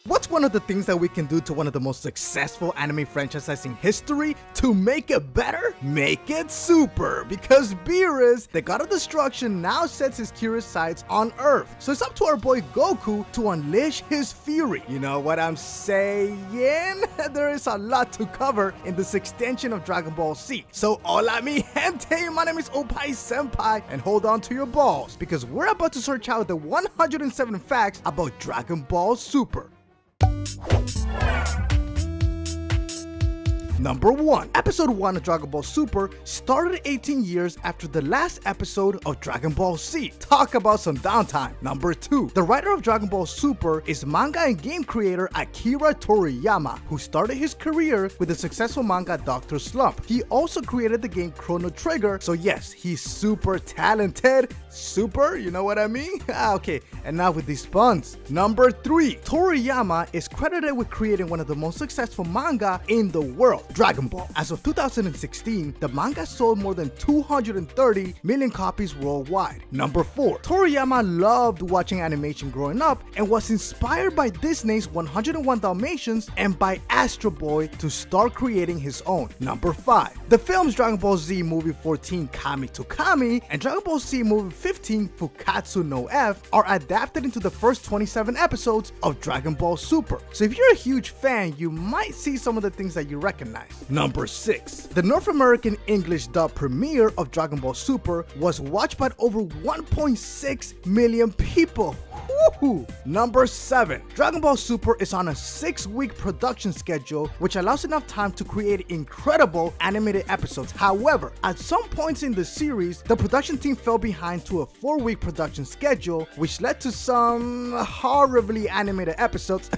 What's one of the things that we can do to one of the most successful anime franchises in history to make it better? Make it super! Because Beerus, the god of destruction, now sets his curious sights on Earth. So it's up to our boy Goku to unleash his fury. You know what I'm saying? There is a lot to cover in this extension of Dragon Ball Z. So hola mi gente, my name is Oppai Senpai, and hold on to your balls because we're about to search out the 107 facts about Dragon Ball Super. Number 1. Episode 1 of Dragon Ball Super started 18 years after the last episode of Dragon Ball Z. Talk about some downtime. Number 2. The writer of Dragon Ball Super is manga and game creator Akira Toriyama, who started his career with the successful manga Dr. Slump. He also created the game Chrono Trigger, so yes, he's super talented. Super, you know what I mean? Okay, and now with these puns. Number 3. Toriyama is credited with creating one of the most successful manga in the world, Dragon Ball. As of 2016, the manga sold more than 230 million copies worldwide. Number 4. Toriyama loved watching animation growing up and was inspired by Disney's 101 Dalmatians and by Astro Boy to start creating his own. Number 5. The films Dragon Ball Z Movie 14 Kami to Kami and Dragon Ball Z Movie 15 Fukatsu no F are adapted into the first 27 episodes of Dragon Ball Super. So if you're a huge fan, you might see some of the things that you recognize. Number 6. The North American English dub premiere of Dragon Ball Super was watched by over 1.6 million people. Woohoo! Number 7. Dragon Ball Super is on a 6-week production schedule, which allows enough time to create incredible animated episodes. However, at some points in the series, the production team fell behind to a 4-week production schedule, which led to some horribly animated episodes.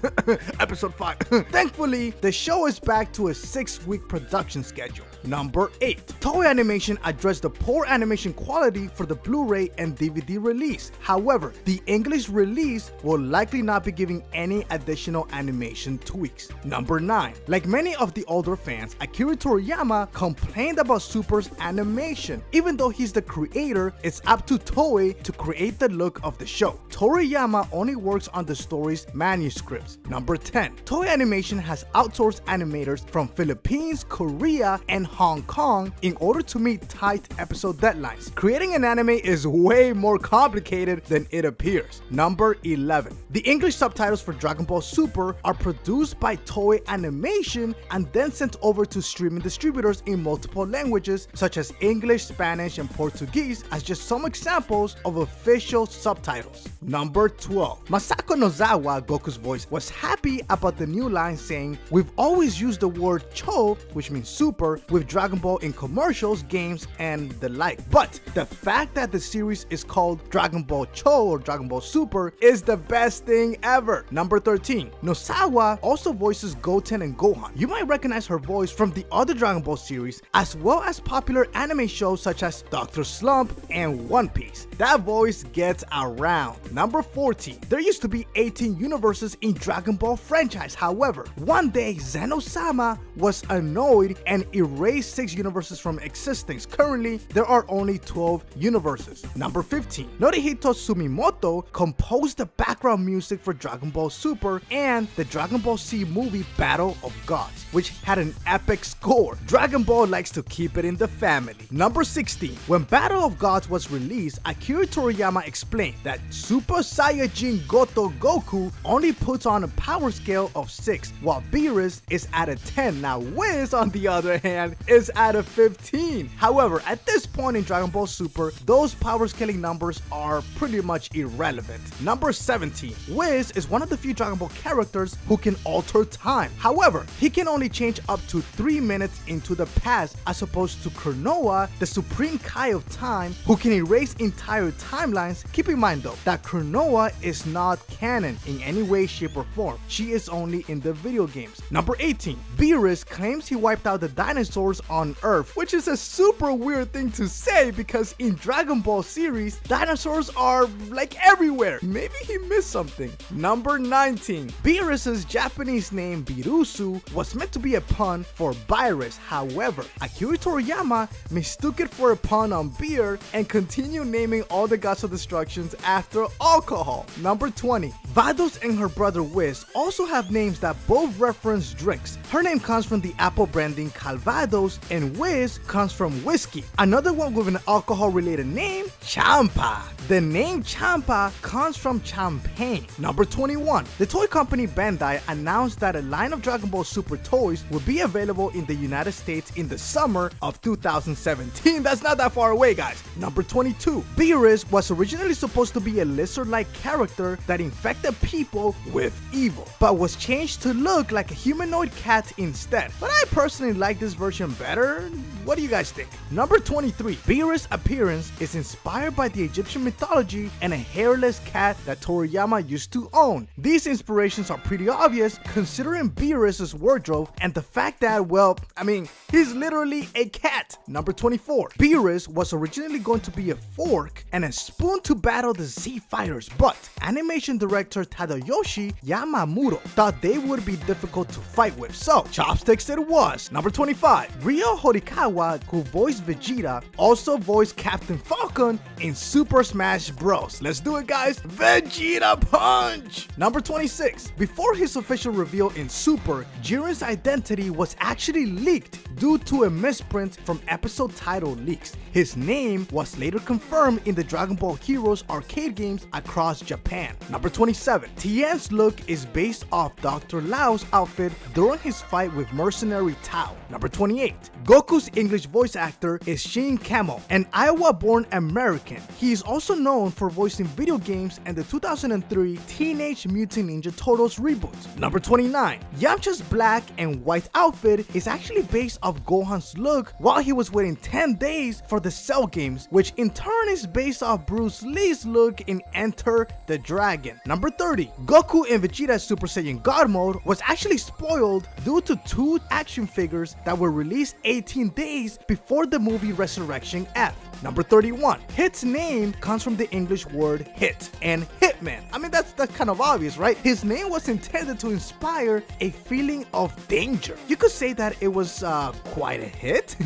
Episode 5. Thankfully, the show is back to a 6-week production schedule. Number 8. Toei Animation addressed the poor animation quality for the Blu-ray and DVD release. However, the English release will likely not be giving any additional animation tweaks. Number 9. Like many of the older fans, Akira Toriyama complained about Super's animation. Even though he's the creator, it's up to Toei to create the look of the show. Toriyama only works on the story's manuscripts. Number 10. Toei Animation has outsourced animators from Philippines, Korea, and Hong Kong in order to meet tight episode deadlines. Creating an anime is way more complicated than it appears. Number 11. The English subtitles for Dragon Ball Super are produced by Toei Animation and then sent over to streaming distributors in multiple languages such as English, Spanish, and Portuguese as just some examples of official subtitles. Number 12. Masako Nozawa, Goku's voice, was happy about the new line saying, "We've always used the word Cho, which means super, with Dragon Ball in commercials, games, and the like. But the fact that the series is called Dragon Ball Cho or Dragon Ball Super is the best thing ever." Number 13. Nozawa also voices Goten and Gohan. You might recognize her voice from the other Dragon Ball series as well as popular anime shows such as Dr. Slump and One Piece. That voice gets around. Number 14. There used to be 18 universes in Dragon Ball franchise. However, one day Zeno-sama was annoyed and erased 6 universes from existence. Currently, there are only 12 universes. Number 15. Norihito Sumimoto composed the background music for Dragon Ball Super and the Dragon Ball Z movie Battle of Gods, which had an epic score. Dragon Ball likes to keep it in the family. Number 16. When Battle of Gods was released, Akira Toriyama explained that Super Saiyajin Goto Goku only puts on a power scale of 6, while Beerus is at a 10. Now Whis, on the other hand, is at a 15. However, at this point in Dragon Ball Super, those power scaling numbers are pretty much irrelevant. Number 17. Whis is one of the few Dragon Ball characters who can alter time. However, he can only change up to 3 minutes into the past, as opposed to Kronoa, the supreme Kai of time, who can erase entire timelines. Keep in mind though, that Kronoa is not canon in any way, shape, or form. She is only in the video games. Number 18. Beerus claims he wiped out the dinosaurs dinosaurs on Earth, which is a super weird thing to say because in Dragon Ball series, dinosaurs are like everywhere. Maybe he missed something. Number 19. Beerus's Japanese name Birusu was meant to be a pun for virus. However, Akira Toriyama mistook it for a pun on beer and continued naming all the gods of destructions after alcohol. Number 20. Vados and her brother Wiz also have names that both reference drinks. Her name comes from the Apple branding Calvados and Wiz comes from whiskey. Another one with an alcohol related name, Champa. The name Champa comes from champagne. Number 21. The toy company Bandai announced that a line of Dragon Ball Super toys would be available in the United States in the summer of 2017. That's not that far away, guys. Number 22. Beerus was originally supposed to be a lizard-like character that infected people with evil, but was changed to look like a humanoid cat instead. But I personally like this version better. What do you guys think? Number 23. Beerus' appearance is inspired by the Egyptian mythology and a hairless cat that Toriyama used to own. These inspirations are pretty obvious considering Beerus' wardrobe and the fact that, well, I mean, he's literally a cat. Number 24. Beerus was originally going to be a fork and a spoon to battle the Z Fighters, but animation director Tadayoshi Yamamoto thought they would be difficult to fight with, so chopsticks it was. Number 25. Ryo Horikawa, who voiced Vegeta, also voiced Captain Falcon in Super Smash Bros. Let's do it, guys. Vegeta Punch! Number 26. Before his official reveal in Super, Jiren's identity was actually leaked due to a misprint from episode title leaks. His name was later confirmed in the Dragon Ball Heroes arcade games across Japan. Number 27. Tien's look is based off Dr. Lau's outfit during his fight with mercenary Tao. Number 28. Goku's English voice actor is Shin Kamo, an Iowa-born American. He is also known for voicing video games and the 2003 Teenage Mutant Ninja Turtles reboot. Number 29. Yamcha's black and white outfit is actually based off Gohan's look while he was waiting 10 days for the Cell games, which in turn is based off Bruce Lee's look in Enter the Dragon. Number 30. Goku in Vegeta's Super Saiyan God mode was actually spoiled due to 2 action figures that were released 18 days before the movie Resurrection F. Number 31. Hit's name comes from the English word hit and hitman. I mean, that's kind of obvious, right? His name was intended to inspire a feeling of danger. You could say that it was quite a hit.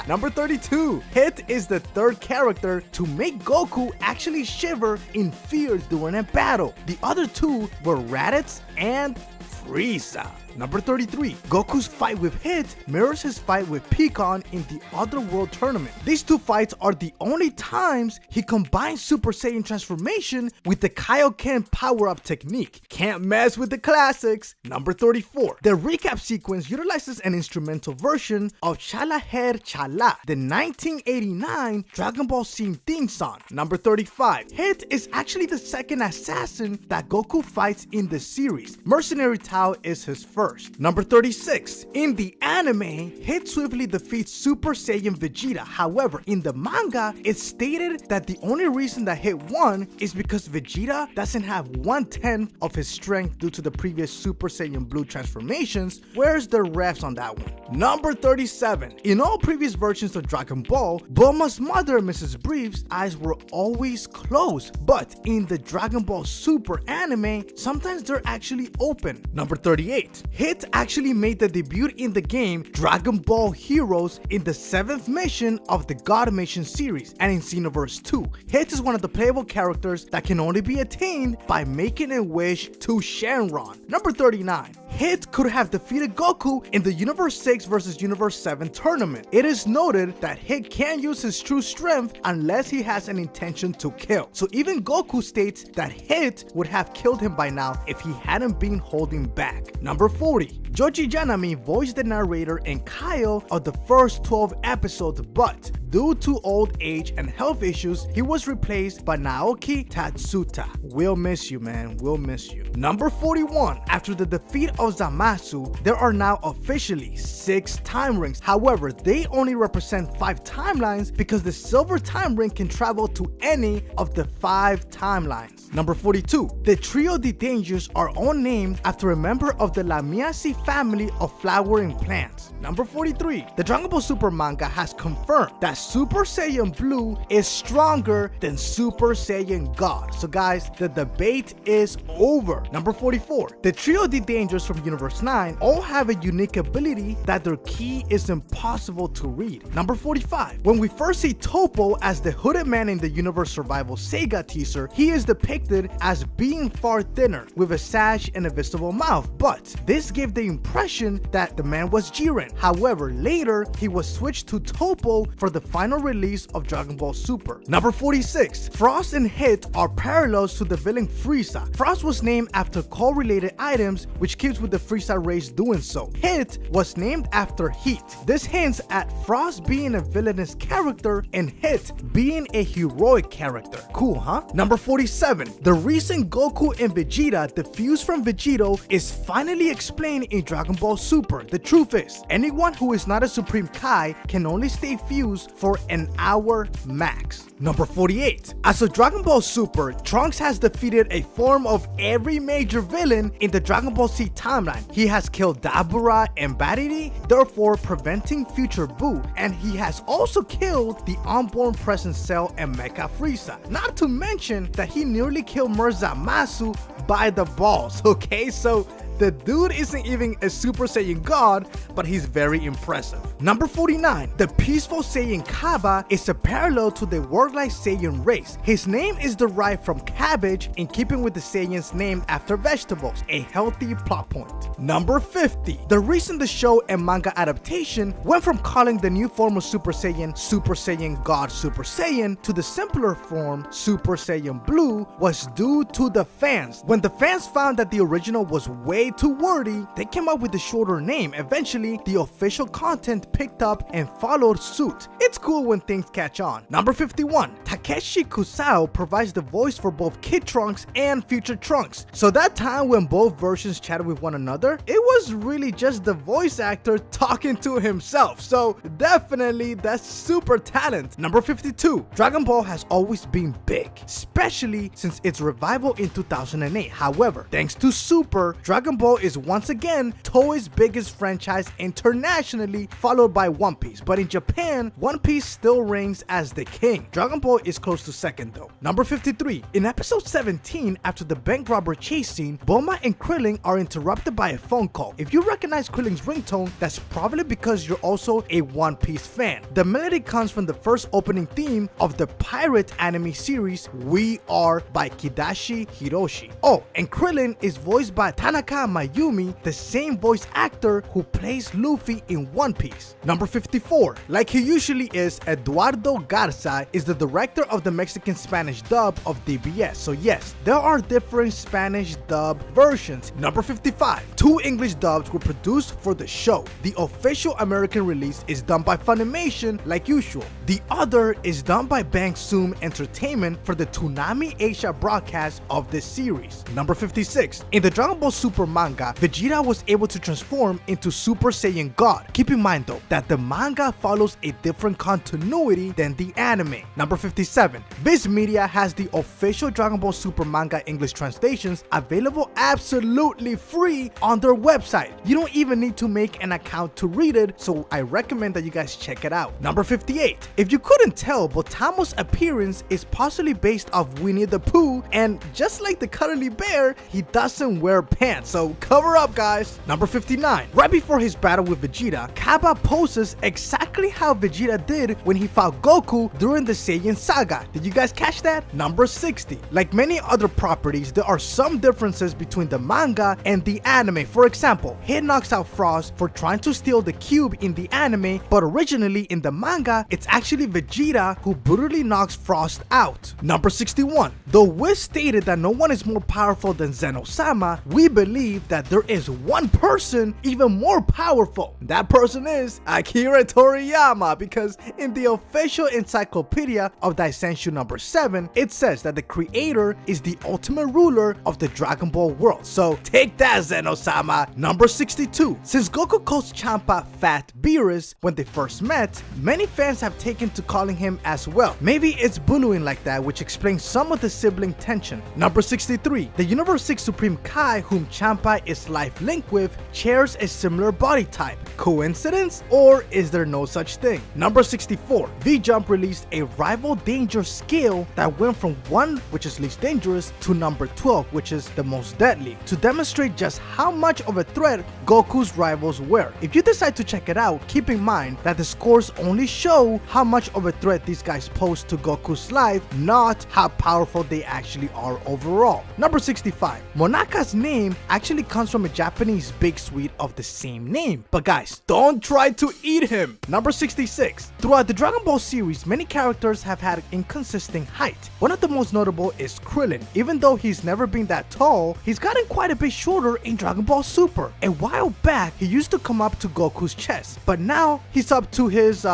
Number 32. Hit is the third character to make Goku actually shiver in fear during a battle. The other 2 were Raditz and Frieza. Number 33. Goku's fight with Hit mirrors his fight with Pikkon in the Otherworld tournament. These 2 fights are the only times he combines Super Saiyan transformation with the Kaioken power-up technique. Can't mess with the classics. Number 34. The recap sequence utilizes an instrumental version of Chala Her Chala, the 1989 Dragon Ball Z theme song. Number 35. Hit is actually the second assassin that Goku fights in the series. Mercenary Tao is his first. Number 36. In the anime, Hit swiftly defeats Super Saiyan Vegeta. However, in the manga, it's stated that the only reason that Hit won is because Vegeta doesn't have 1/10 of his strength due to the previous Super Saiyan Blue transformations. Where's the refs on that one? Number 37. In all previous versions of Dragon Ball, Bulma's mother, Mrs. Brief's eyes were always closed, but in the Dragon Ball Super anime, sometimes they're actually open. Number 38. Hit actually made the debut in the game Dragon Ball Heroes in the 7th mission of the God Mission series and in Xenoverse 2. Hit is one of the playable characters that can only be attained by making a wish to Shenron. Number 39. Hit could have defeated Goku in the Universe 6 vs Universe 7 tournament. It is noted that Hit can't use his true strength unless he has an intention to kill. So even Goku states that Hit would have killed him by now if he hadn't been holding back. Number 40. Joji Janami voiced the narrator and Kyle of the first 12 episodes, but Due to old age and health issues, he was replaced by Naoki Tatsuta. We'll miss you, man. We'll miss you. Number 41. After the defeat of Zamasu, there are now officially 6 time rings. However, they only represent 5 timelines because the silver time ring can travel to any of the 5 timelines. Number 42. The Trio de Dangers are all named after a member of the Lamiaceae family of flowering plants. Number 43. The Dragon Ball Super manga has confirmed that Super Saiyan Blue is stronger than Super Saiyan God. So guys, the debate is over. Number 44. The Trio de Dangers from Universe 9 all have a unique ability that their ki is impossible to read. Number 45. When we first see Topo as the hooded man in the Universe Survival Sega teaser, he is depicted as being far thinner with a sash and a visible mouth, but this gave the impression that the man was Jiren. However, later he was switched to Topo for the final release of Dragon Ball Super. Number 46. Frost and Hit are parallels to the villain Frieza. Frost was named after correlated items, which keeps with the Frieza race doing so. Hit was named after heat. This hints at Frost being a villainous character and Hit being a heroic character. Cool, huh? Number 47. The reason Goku and Vegeta defused from Vegito is finally explained in Dragon Ball Super. The truth is, anyone who is not a Supreme Kai can only stay fused for an hour max. Number 48. As of Dragon Ball Super, Trunks has defeated a form of every major villain in the Dragon Ball Z timeline. He has killed Dabura and Bariri, therefore preventing future Buu, and he has also killed the unborn Present Cell and Mecha Frieza. Not to mention that he nearly killed Zamasu by the balls, okay? So the dude isn't even a Super Saiyan God, but he's very impressive. Number 49. The peaceful Saiyan Kaba is a parallel to the warlike Saiyan race. His name is derived from cabbage, in keeping with the Saiyans named after vegetables, a healthy plot point. Number 50. The reason the show and manga adaptation went from calling the new form of Super Saiyan God Super Saiyan to the simpler form Super Saiyan Blue was due to the fans. When the fans found that the original was way too wordy, they came up with a shorter name. Eventually, the official content picked up and followed suit. It's cool when things catch on. Number 51. Takeshi Kusao provides the voice for both Kid Trunks and Future Trunks. So that time when both versions chatted with one another, it was really just the voice actor talking to himself. So definitely that's super talent. Number 52. Dragon Ball has always been big, especially since its revival in 2008. However, thanks to Super, Dragon Ball is once again Toei's biggest franchise internationally, followed by One Piece. But in Japan, One Piece still reigns as the king. Dragon Ball is close to second though. Number 53. In episode 17, after the bank robber chase scene, Bulma and Krillin are interrupted by a phone call. If you recognize Krillin's ringtone, that's probably because you're also a One Piece fan. The melody comes from the first opening theme of the pirate anime series We Are by Kidashi Hiroshi. Oh, and Krillin is voiced by Tanaka Mayumi, the same voice actor who plays Luffy in One Piece. Number 54. Like he usually is, Eduardo Garza is the director of the Mexican-Spanish dub of DBS. So yes, there are different Spanish dub versions. Number 55. 2 English dubs were produced for the show. The official American release is done by Funimation like usual. The other is done by Bang Zoom Entertainment for the Toonami Asia broadcast of this series. Number 56. In the Dragon Ball Super manga, Vegeta was able to transform into Super Saiyan God. Keep in mind though that the manga follows a different continuity than the anime. Number 57. Viz Media has the official Dragon Ball Super manga English translations available absolutely free on their website. You don't even need to make an account to read it, so I recommend that you guys check it out. Number 58. If you couldn't tell, Botamo's appearance is partially based off Winnie the Pooh, and just like the cuddly bear, he doesn't wear pants, so cover up guys. Number 59. Right before his battle with Vegeta, Kaba poses exactly how Vegeta did when he fought Goku during the Saiyan saga. Did you guys catch that? Number 60. Like many other properties, there are some differences between the manga and the anime. For example, Hit knocks out Frost for trying to steal the cube in the anime, but originally in the manga, it's actually Vegeta who brutally knocks Frost out. Number 61. Though Wiz stated that no one is more powerful than Zeno-sama, we believe that there is one person even more powerful. That person is Akira Toriyama, because because in the official encyclopedia of Daisenshu number 7, it says that the creator is the ultimate ruler of the Dragon Ball world. So take that, Zeno-sama. Number 62. Since Goku calls Champa Fat Beerus when they first met, many fans have taken to calling him as well. Maybe it's bullying like that, which explains some of the sibling tension. Number 63. The Universe 6 Supreme Kai, whom Champa is life linked with, shares a similar body type. Coincidence? Or is there no such thing? Number 64. V-Jump released a rival danger skill that went from 1, which is least dangerous, to number 12, which is the most deadly, to demonstrate just how much of a threat Goku's rivals were. If you decide to check it out, keep in mind that the scores only show how much of a threat these guys pose to Goku's life, not how powerful they actually are overall. Number 65. Monaka's name actually comes from a Japanese big sweet of the same name. But guys, don't try to eat him. Number 66. Throughout the Dragon Ball series, many characters have had inconsistent height. One of the most notable is Krillin. Even though he's never been that tall, he's gotten quite a bit shorter in Dragon Ball Super. A while back, he used to come up to Goku's chest, but now he's up to his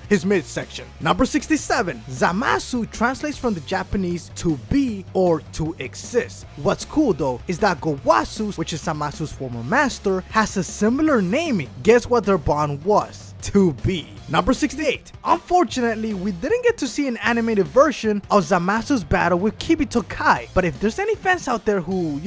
his midsection. Number 67. Zamasu translates from the Japanese to be or to exist. What's cool though is that Gowasu, which is Zamasu's former master, has a similar naming. Guess what their bond was? To be. Number 68. Unfortunately, we didn't get to see an animated version of Zamasu's battle with Kibito Kai, but if there's any fans out there who,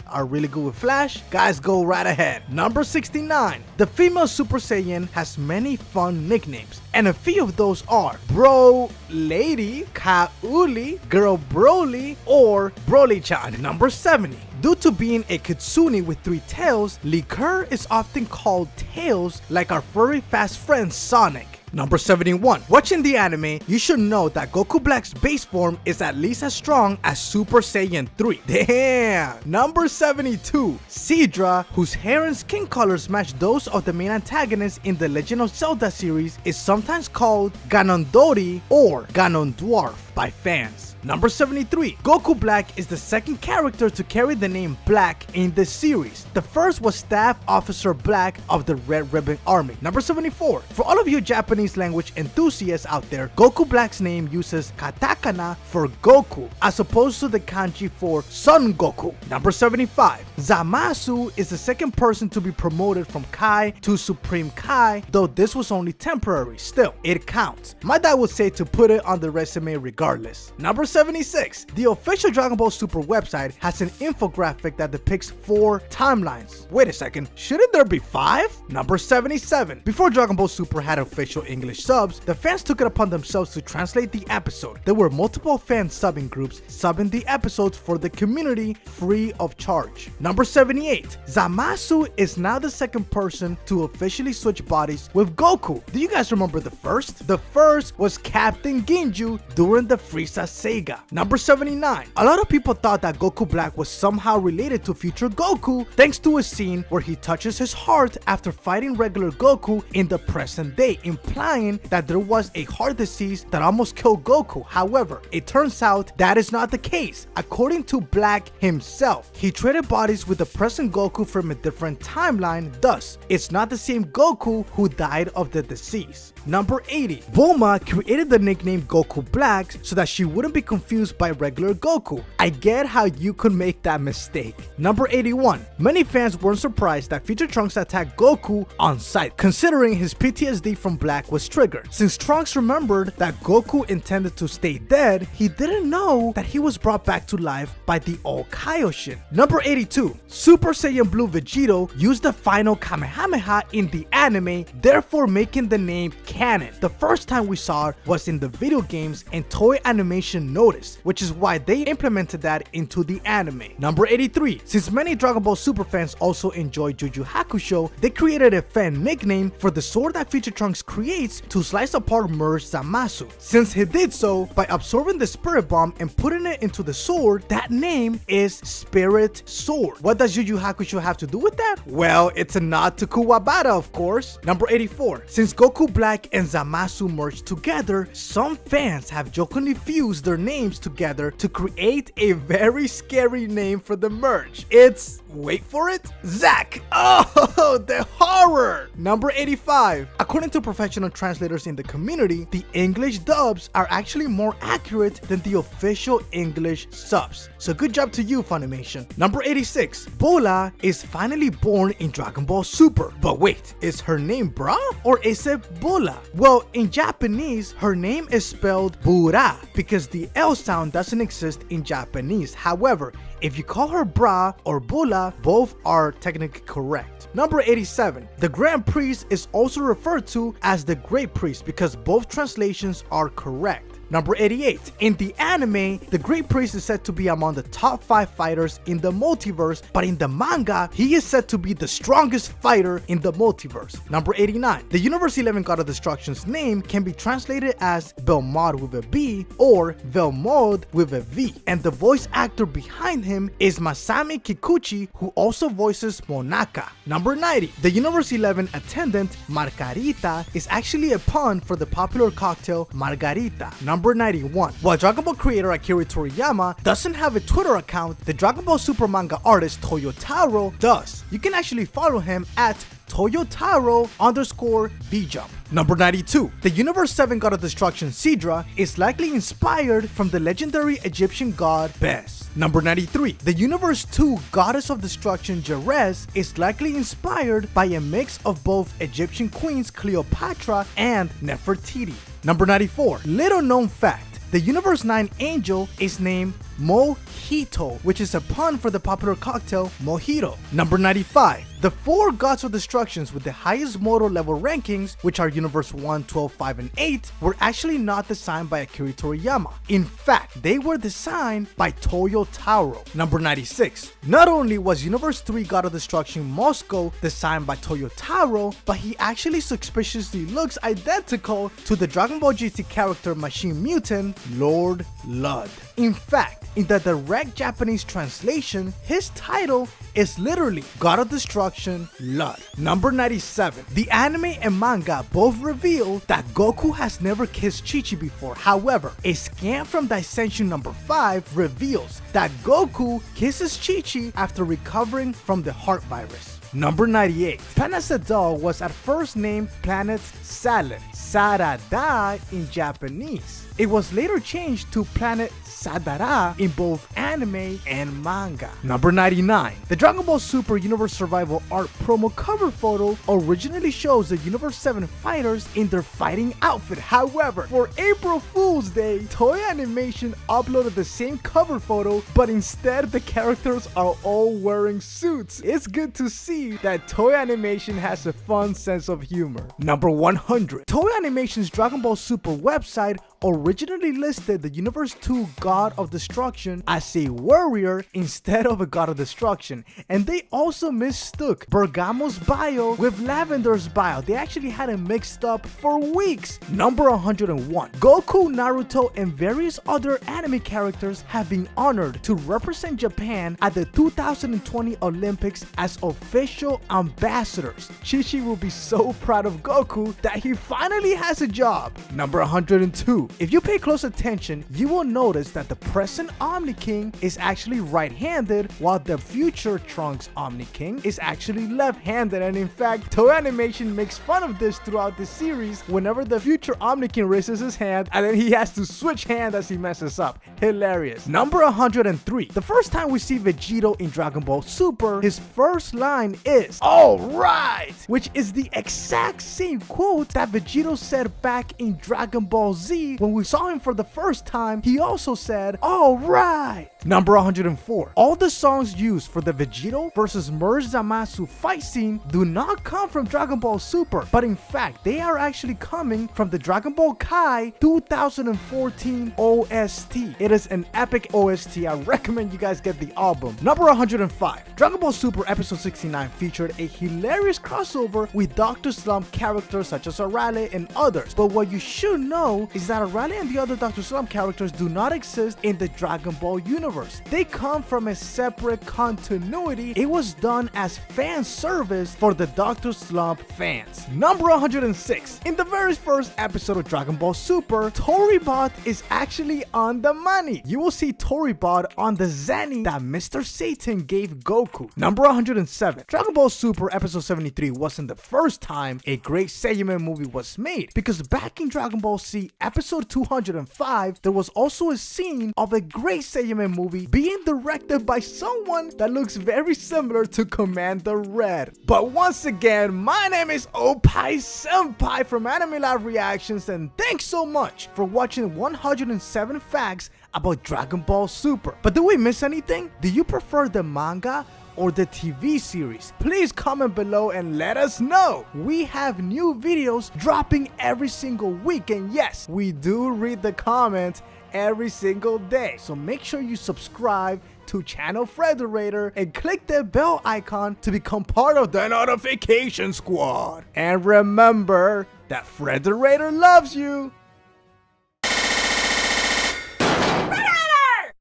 are really good with Flash, guys, go right ahead. Number 69. The female Super Saiyan has many fun nicknames, and a few of those are Bro Lady, Kauli, Girl Broly, or Broly-chan. Number 70. Due to being a kitsune with 3 tails, Liqueur is often called Tails, like our furry fast friend Sonic. Number 71. Watching the anime, you should know that Goku Black's base form is at least as strong as Super Saiyan 3. Damn! Number 72. Sidra, whose hair and skin colors match those of the main antagonist in the Legend of Zelda series, is sometimes called Ganondorf or Ganondorf by fans. Number 73. Goku Black is the second character to carry the name Black in this series. The first was Staff Officer Black of the Red Ribbon Army. Number 74. For all of you Japanese language enthusiasts out there, Goku Black's name uses katakana for Goku as opposed to the kanji for Son Goku. Number 75. Zamasu is the second person to be promoted from Kai to Supreme Kai, though this was only temporary. Still, it counts. My dad would say to put it on the resume regardless. Number 76. The official Dragon Ball Super website has an infographic that depicts 4 timelines. Wait a second, shouldn't there be 5? Number 77. Before Dragon Ball Super had official English subs, the fans took it upon themselves to translate the episode. There were multiple fan subbing groups subbing the episodes for the community free of charge. Number 78. Zamasu is now the second person to officially switch bodies with Goku. Do you guys remember the first? The first was Captain Ginju during the Frieza Saga. Number 79. A lot of people thought that Goku Black was somehow related to future Goku thanks to a scene where he touches his heart after fighting regular Goku in the present day, implying that there was a heart disease that almost killed Goku. However, it turns out that is not the case. According to Black himself, he traded bodies with the present Goku from a different timeline, thus, it's not the same Goku who died of the disease. Number 80. Bulma created the nickname Goku Black so that she wouldn't be confused by regular Goku. I get how you could make that mistake. Number 81. Many fans weren't surprised that Future Trunks attacked Goku on sight, considering his PTSD from Black was triggered. Since Trunks remembered that Goku intended to stay dead, he didn't know that he was brought back to life by the All Kaioshin. Number 82. Super Saiyan Blue Vegito used the final Kamehameha in the anime, therefore making the name canon. The first time we saw it was in the video games and Toei Animation Notice, which is why they implemented that into the anime. Number 83. Since many Dragon Ball Super fans also enjoy Yu Yu Hakusho, they created a fan nickname for the sword that Future Trunks creates to slice apart Merge Zamasu. Since he did so by absorbing the Spirit Bomb and putting it into the sword, that name is Spirit Sword. What does Yu Yu Hakusho have to do with that? Well, it's a nod to Kuwabara, of course. Number 84. Since Goku Black and Zamasu merged together, some fans have jokingly suddenly fused their names together to create a very scary name for the merch. It's, wait for it, Zack. Oh, the horror! Number 85. According to professional translators in the community, the English dubs are actually more accurate than the official English subs. So good job to you, Funimation. Number 86. Bola is finally born in Dragon Ball Super. But wait, is her name Bra or is it Bola? Well, in Japanese, her name is spelled Bura because the L sound doesn't exist in Japanese. However, if you call her Bra or Bola, both are technically correct. Number 87. The Grand Priest is also referred to as the Great Priest because both translations are correct. Number 88. In the anime, the Great Priest is said to be among the top 5 fighters in the multiverse, but in the manga, he is said to be the strongest fighter in the multiverse. Number 89. The Universe 11 God of Destruction's name can be translated as Belmod with a B or Velmod with a V, and the voice actor behind him is Masami Kikuchi, who also voices Monaka. Number 90. The Universe 11 attendant Margarita is actually a pun for the popular cocktail Margarita. Number 91. While Dragon Ball creator Akira Toriyama doesn't have a Twitter account, the Dragon Ball Super manga artist Toyotaro does. You can actually follow him at Toyotaro_VJump. Number 92. The Universe 7 God of Destruction Sidra is likely inspired from the legendary Egyptian god Bes. Number 93. The Universe 2 Goddess of Destruction Jerez is likely inspired by a mix of both Egyptian queens Cleopatra and Nefertiti. Number 94. Little known fact. The Universe 9 Angel is named Mojito, which is a pun for the popular cocktail Mojito. Number 95. The 4 Gods of Destructions with the highest motor level rankings, which are Universe 1, 12, 5, and 8, were actually not designed by Akira Toriyama. In fact, they were designed by Toyotaro. Number 96. Not only was Universe 3 God of Destruction Moscow designed by Toyotaro, but he actually suspiciously looks identical to the Dragon Ball GT character Machine Mutant Lord Ludd. In fact, in the direct Japanese translation, his title is literally God of Destruction Ludd. Number 97. The anime and manga both reveal that Goku has never kissed Chi-Chi before. However, a scan from Dissension number 5 reveals that Goku kisses Chi-Chi after recovering from the heart virus. Number 98. Planet Sadal was at first named Planet Salad, Sarada in Japanese. It was later changed to Planet Sadara in both anime and manga. Number 99. The Dragon Ball Super Universe Survival Art promo cover photo originally shows the Universe 7 fighters in their fighting outfit. However, for April Fool's Day, Toei Animation uploaded the same cover photo, but instead the characters are all wearing suits. It's good to see that Toei Animation has a fun sense of humor. Number 100. Toei Animation's Dragon Ball Super website originally listed the Universe 2 God of Destruction as a warrior instead of a God of Destruction, and they also mistook Bergamo's bio with Lavender's bio. They actually had it mixed up for weeks. Number 101. Goku, Naruto, and various other anime characters have been honored to represent Japan at the 2020 Olympics as official ambassadors. Chi-Chi will be so proud of Goku that he finally has a job. Number 102. If you pay close attention, you will notice that the present Omni King is actually right-handed, while the future Trunks Omni King is actually left-handed. And in fact, Toei Animation makes fun of this throughout the series whenever the future Omni King raises his hand and then he has to switch hand as he messes up. Hilarious. Number 103. The first time we see Vegito in Dragon Ball Super, his first line is "Alright!" which is the exact same quote that Vegito said back in Dragon Ball Z. When we saw him for the first time, he also said, "Alright!" Number 104. All the songs used for the Vegito versus Merge Zamasu fight scene do not come from Dragon Ball Super, but in fact, they are actually coming from the Dragon Ball Kai 2014 OST. It is an epic OST. I recommend you guys get the album. Number 105. Dragon Ball Super Episode 69 featured a hilarious crossover with Dr. Slump characters such as Arale and others. But what you should know is that Arale Broly and the other Dr. Slump characters do not exist in the Dragon Ball universe. They come from a separate continuity. It was done as fan service for the Dr. Slump fans. Number 106. In the very first episode of Dragon Ball Super, Toribot is actually on the money. You will see Toribot on the Zenny that Mr. Satan gave Goku. Number 107. Dragon Ball Super episode 73 wasn't the first time a great Saiyaman movie was made, because back in Dragon Ball Z episode 205, there was also a scene of a great Saiyaman movie being directed by someone that looks very similar to Commander Red. But once again, my name is Opai Senpai from Anime Live Reactions, and thanks so much for watching 107 facts about Dragon Ball Super. But did we miss anything? Do you prefer the manga or the TV series? Please comment below and let us know. We have new videos dropping every single week, and yes, we do read the comments every single day. So make sure you subscribe to channel Frederator and click the bell icon to become part of the notification squad. And remember that Frederator loves you.